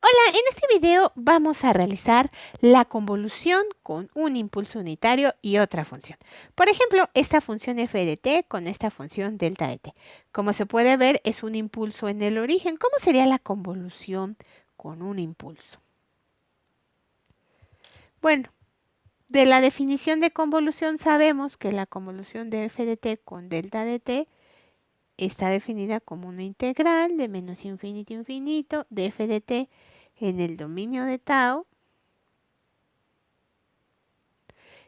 Hola, en este video vamos a realizar la convolución con un impulso unitario y otra función. Por ejemplo, esta función f de t con esta función delta de t. Como se puede ver, es un impulso en el origen. ¿Cómo sería la convolución con un impulso? Bueno, de la definición de convolución sabemos que la convolución de f de t con delta de t está definida como una integral de menos infinito a infinito de f de t en el dominio de tau.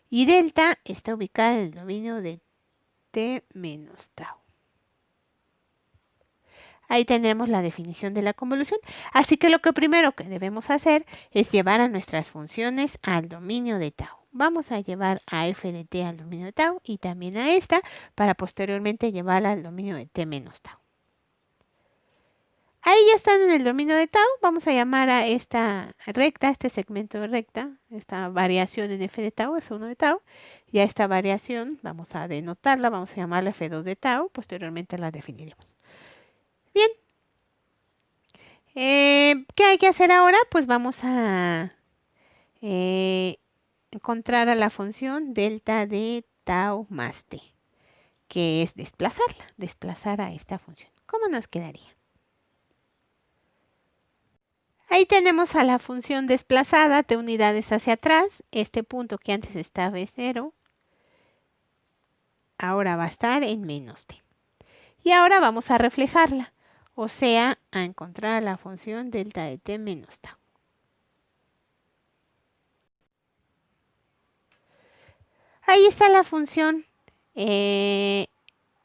Y delta está ubicada en el dominio de t menos tau. Ahí tenemos la definición de la convolución. Así que lo que primero que debemos hacer es llevar a nuestras funciones al dominio de tau. Vamos a llevar a f de t al dominio de tau y también a esta para posteriormente llevarla al dominio de t menos tau. Ahí ya están en el dominio de tau. Vamos a llamar a esta recta, este segmento de recta, esta variación en f de tau, f1 de tau. Y a esta variación vamos a denotarla, vamos a llamarla f2 de tau. Posteriormente la definiremos. Bien. ¿Qué hay que hacer ahora? Pues vamos a encontrar a la función delta de tau más t, que es desplazarla, desplazar a esta función. ¿Cómo nos quedaría? Ahí tenemos a la función desplazada, t unidades hacia atrás. Este punto que antes estaba en 0, ahora va a estar en menos t. Y ahora vamos a reflejarla, o sea, a encontrar la función delta de t menos tau. Ahí está la función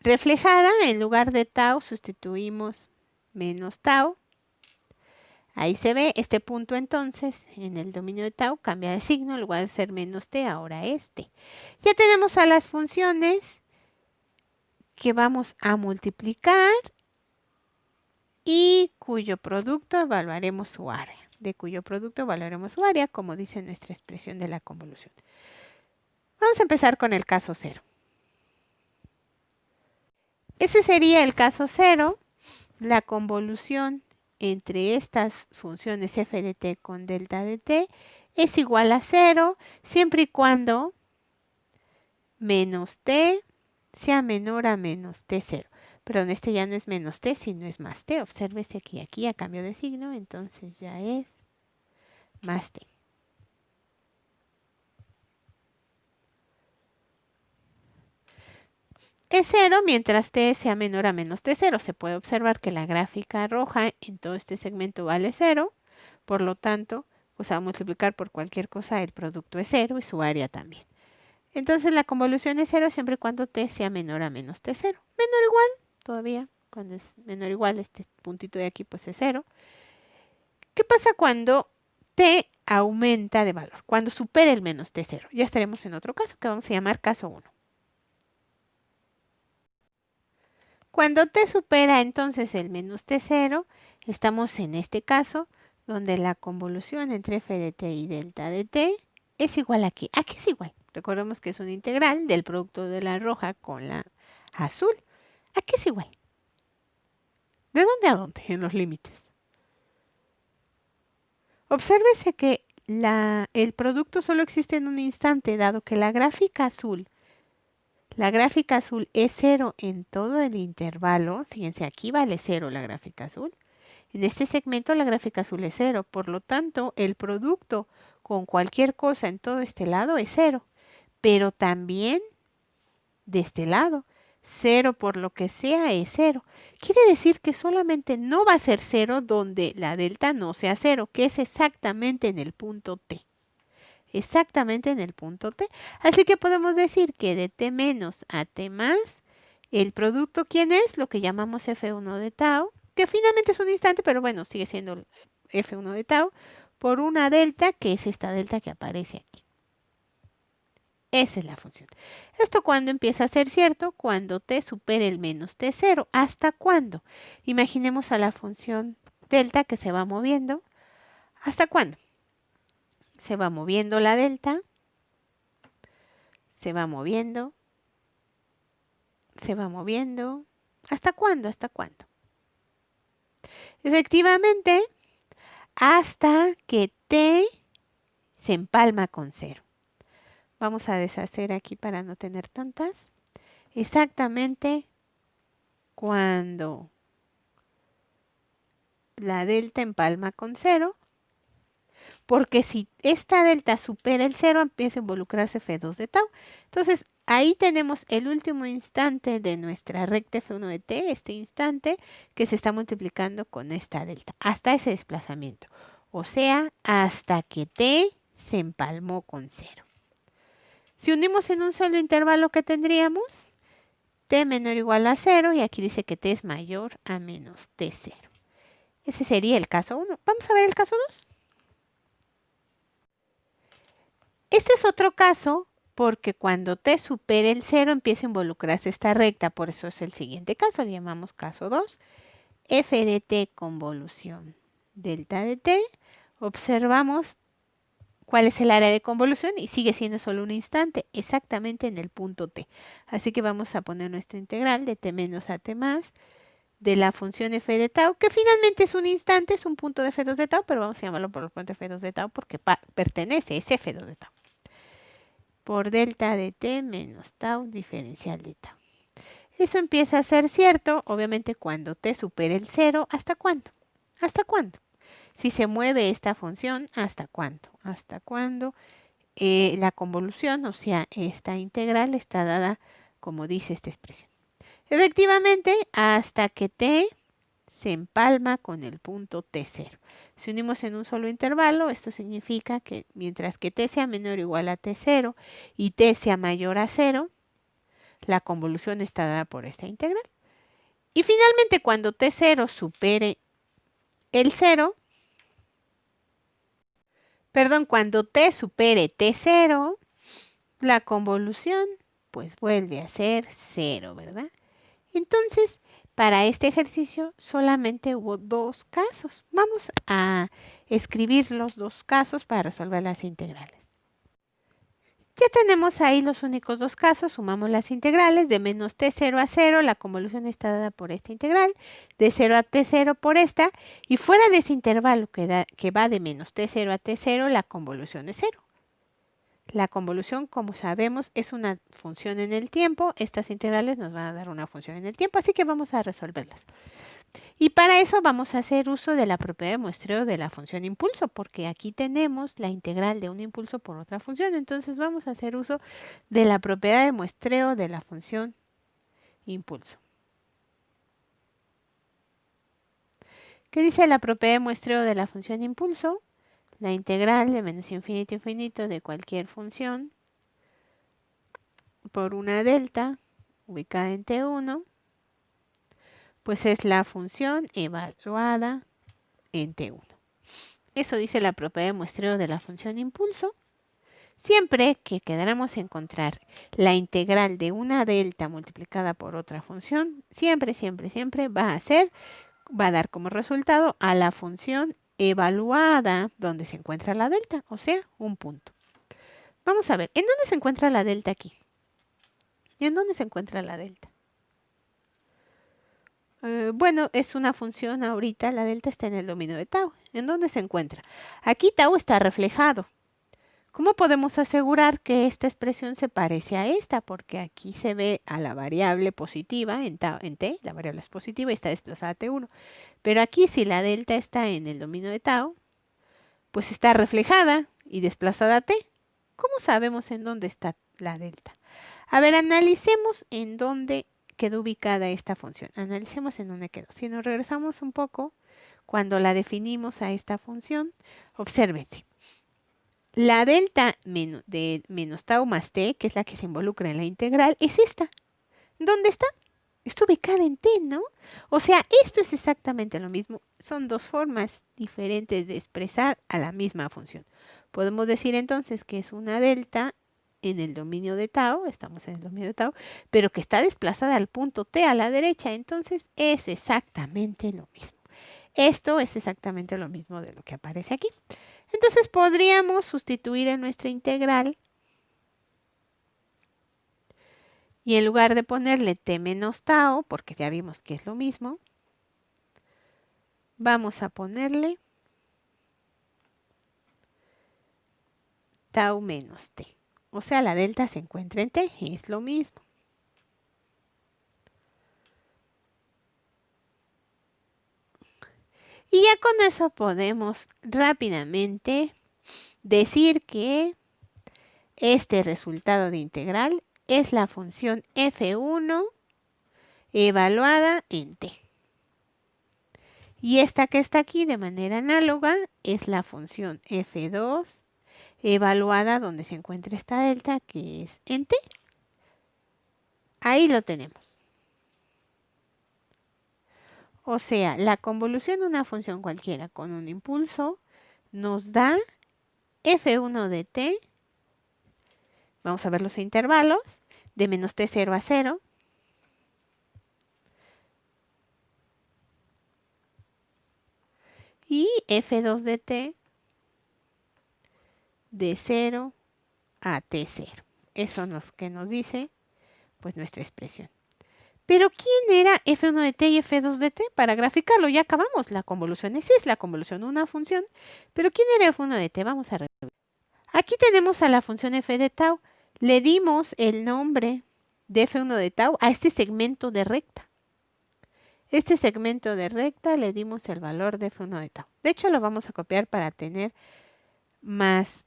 reflejada. En lugar de tau sustituimos menos tau. Ahí se ve este punto entonces en el dominio de tau cambia de signo, en lugar de ser menos t, ahora es t. Ya tenemos a las funciones que vamos a multiplicar y cuyo producto evaluaremos su área. De cuyo producto evaluaremos su área, como dice nuestra expresión de la convolución. Vamos a empezar con el caso 0. Ese sería el caso 0, la convolución entre estas funciones f de t con delta de t es igual a 0 siempre y cuando menos t sea menor a menos t0. Perdón, este ya no es menos t, sino es más t. Obsérvese que aquí a cambio de signo, entonces ya es más t. Es 0 mientras t sea menor a menos t0. Se puede observar que la gráfica roja en todo este segmento vale 0. Por lo tanto, pues a multiplicar por cualquier cosa el producto es 0 y su área también. Entonces la convolución es 0 siempre y cuando t sea menor a menos t0. Menor o igual, todavía, cuando es menor o igual, este puntito de aquí pues es 0. ¿Qué pasa cuando t aumenta de valor? Cuando supera el menos t0. Ya estaremos en otro caso que vamos a llamar caso 1. Cuando t supera entonces el menos t0, estamos en este caso donde la convolución entre f de t y delta de t es igual a ¿qué? ¿A qué es igual? Recordemos que es una integral del producto de la roja con la azul. ¿A qué es igual? ¿De dónde a dónde en los límites? Obsérvese que el producto solo existe en un instante, dado que la gráfica azul es 0 en todo el intervalo. Fíjense, aquí vale 0 la gráfica azul. En este segmento la gráfica azul es 0, por lo tanto el producto con cualquier cosa en todo este lado es 0, pero también de este lado, 0 por lo que sea es 0. Quiere decir que solamente no va a ser 0 donde la delta no sea 0, que es exactamente en el punto t. Exactamente en el punto t. Así que podemos decir que de t menos a t más, el producto, ¿quién es? Lo que llamamos f1 de tau, que finalmente es un instante, pero bueno, sigue siendo f1 de tau, por una delta, que es esta delta que aparece aquí. Esa es la función. ¿Esto cuándo empieza a ser cierto? Cuando t supere el menos t0. ¿Hasta cuándo? Imaginemos a la función delta que se va moviendo. ¿Hasta cuándo? Se va moviendo la delta. Se va moviendo. Se va moviendo. ¿Hasta cuándo? ¿Hasta cuándo? Efectivamente, hasta que t se empalma con cero. Vamos a deshacer aquí para no tener tantas. Exactamente cuando la delta empalma con cero, porque si esta delta supera el cero, empieza a involucrarse F2 de tau. Entonces, ahí tenemos el último instante de nuestra recta F1 de t, este instante que se está multiplicando con esta delta, hasta ese desplazamiento. O sea, hasta que t se empalmó con cero. Si unimos en un solo intervalo, ¿qué tendríamos? T menor o igual a cero, y aquí dice que t es mayor a menos t0. Ese sería el caso 1. Vamos a ver el caso 2. Este es otro caso porque cuando t supere el 0 empieza a involucrarse esta recta, por eso es el siguiente caso, le llamamos caso 2. F de t convolución delta de t, observamos cuál es el área de convolución y sigue siendo solo un instante, exactamente en el punto t. Así que vamos a poner nuestra integral de t menos a t más de la función f de tau, que finalmente es un instante, es un punto de f2 de tau, pero vamos a llamarlo por el punto f2 de tau porque pertenece, es f2 de tau, por delta de t menos tau diferencial de tau. Eso empieza a ser cierto, obviamente, cuando t supere el 0. ¿Hasta cuándo? ¿Hasta cuándo? Si se mueve esta función, ¿hasta cuándo? ¿Hasta cuándo? La convolución, o sea, esta integral está dada como dice esta expresión. Efectivamente, hasta que t se empalma con el punto t0. Si unimos en un solo intervalo, esto significa que mientras que t sea menor o igual a t0 y t sea mayor a 0, la convolución está dada por esta integral. Y finalmente, cuando t0 supere el 0, cuando t supere t0, la convolución pues vuelve a ser 0, ¿verdad? Entonces, para este ejercicio solamente hubo dos casos. Vamos a escribir los dos casos para resolver las integrales. Ya tenemos ahí los únicos dos casos, sumamos las integrales de menos t0 a 0, la convolución está dada por esta integral, de 0 a t0 por esta, y fuera de ese intervalo que va de menos t0 a t0, la convolución es 0. La convolución, como sabemos, es una función en el tiempo. Estas integrales nos van a dar una función en el tiempo, así que vamos a resolverlas. Y para eso vamos a hacer uso de la propiedad de muestreo de la función impulso, porque aquí tenemos la integral de un impulso por otra función. Entonces vamos a hacer uso de la propiedad de muestreo de la función impulso. ¿Qué dice la propiedad de muestreo de la función impulso? La integral de menos infinito a infinito de cualquier función por una delta ubicada en T1, pues es la función evaluada en T1. Eso dice la propiedad de muestreo de la función impulso. Siempre que queramos encontrar la integral de una delta multiplicada por otra función, siempre va a dar como resultado a la función evaluada donde se encuentra la delta, o sea, un punto. Vamos a ver, ¿en dónde se encuentra la delta aquí? ¿Y en dónde se encuentra la delta? Bueno, es una función ahorita, la delta está en el dominio de tau. ¿En dónde se encuentra? Aquí tau está reflejado. ¿Cómo podemos asegurar que esta expresión se parece a esta? Porque aquí se ve a la variable positiva en t, la variable es positiva y está desplazada a t1. Pero aquí si la delta está en el dominio de tau, pues está reflejada y desplazada a t. ¿Cómo sabemos en dónde está la delta? A ver, analicemos en dónde quedó ubicada esta función. Analicemos en dónde quedó. Si nos regresamos un poco, cuando la definimos a esta función, obsérvense. La delta de menos tau más t, que es la que se involucra en la integral, es esta. ¿Dónde está? Está ubicada en t, ¿no? O sea, esto es exactamente lo mismo. Son dos formas diferentes de expresar a la misma función. Podemos decir entonces que es una delta en el dominio de tau, estamos en el dominio de tau, pero que está desplazada al punto t a la derecha. Entonces es exactamente lo mismo. Esto es exactamente lo mismo de lo que aparece aquí. Entonces podríamos sustituir en nuestra integral y en lugar de ponerle t menos tau, porque ya vimos que es lo mismo, vamos a ponerle tau menos t. O sea, la delta se encuentra en t, es lo mismo. Y ya con eso podemos rápidamente decir que este resultado de integral es la función f1 evaluada en t. Y esta que está aquí de manera análoga es la función f2 evaluada donde se encuentra esta delta que es en t. Ahí lo tenemos. O sea, la convolución de una función cualquiera con un impulso nos da f1 de t. Vamos a ver los intervalos de menos t0 a 0. Y f2 de t de 0 a t0. Eso es lo que nos dice pues nuestra expresión. Pero ¿quién era f1 de t y f2 de t? Para graficarlo ya acabamos. La convolución es la convolución de una función. Pero ¿quién era f1 de t? Vamos a ver. Aquí tenemos a la función f de tau. Le dimos el nombre de f1 de tau a este segmento de recta. Este segmento de recta le dimos el valor de f1 de tau. De hecho, lo vamos a copiar para tener más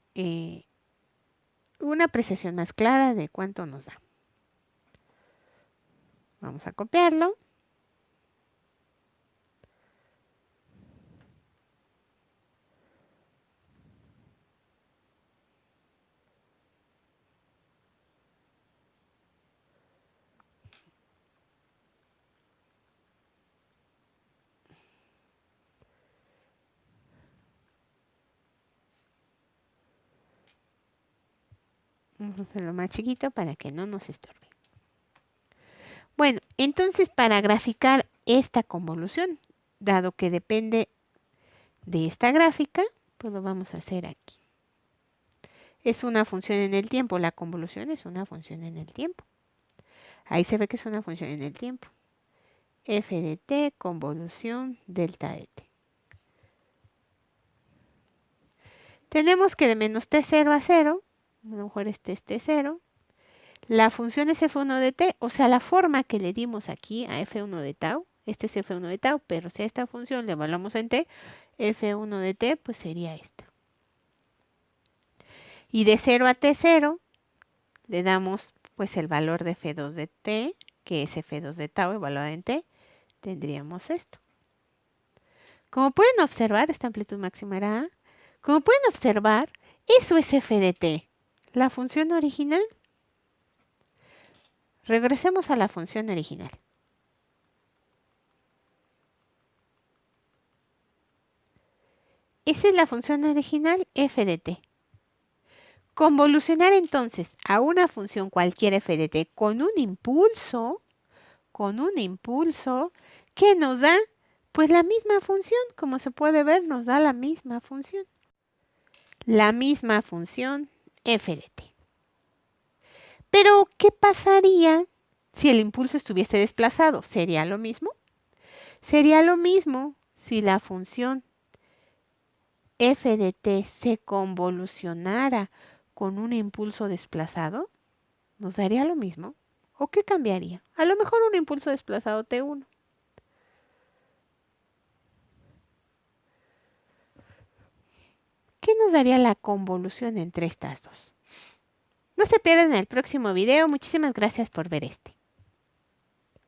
una apreciación más clara de cuánto nos da. Vamos a copiarlo. Vamos a hacerlo más chiquito para que no nos estorbe. Bueno, entonces para graficar esta convolución, dado que depende de esta gráfica, pues lo vamos a hacer aquí. Es una función en el tiempo, la convolución es una función en el tiempo. Ahí se ve que es una función en el tiempo. F de t, convolución delta de t. Tenemos que de menos t0 a 0, a lo mejor este es t0, la función es f1 de t, o sea, la forma que le dimos aquí a f1 de tau, este es f1 de tau, pero si a esta función le evaluamos en t, f1 de t, pues sería esta. Y de 0 a t0 le damos pues el valor de f2 de t, que es f2 de tau evaluada en t, tendríamos esto. Como pueden observar, esta amplitud máxima era A. Como pueden observar, eso es f de t, la función original. Regresemos a la función original. Esa es la función original f de t. Convolucionar entonces a una función cualquier f de t con un impulso, ¿qué nos da? Pues la misma función, como se puede ver, nos da la misma función. La misma función f de t. Pero, ¿qué pasaría si el impulso estuviese desplazado? ¿Sería lo mismo? Sería lo mismo si la función f de t se convolucionara con un impulso desplazado. ¿Nos daría lo mismo? ¿O qué cambiaría? A lo mejor un impulso desplazado t1. ¿Qué nos daría la convolución entre estas dos? No se pierdan el próximo video. Muchísimas gracias por ver este.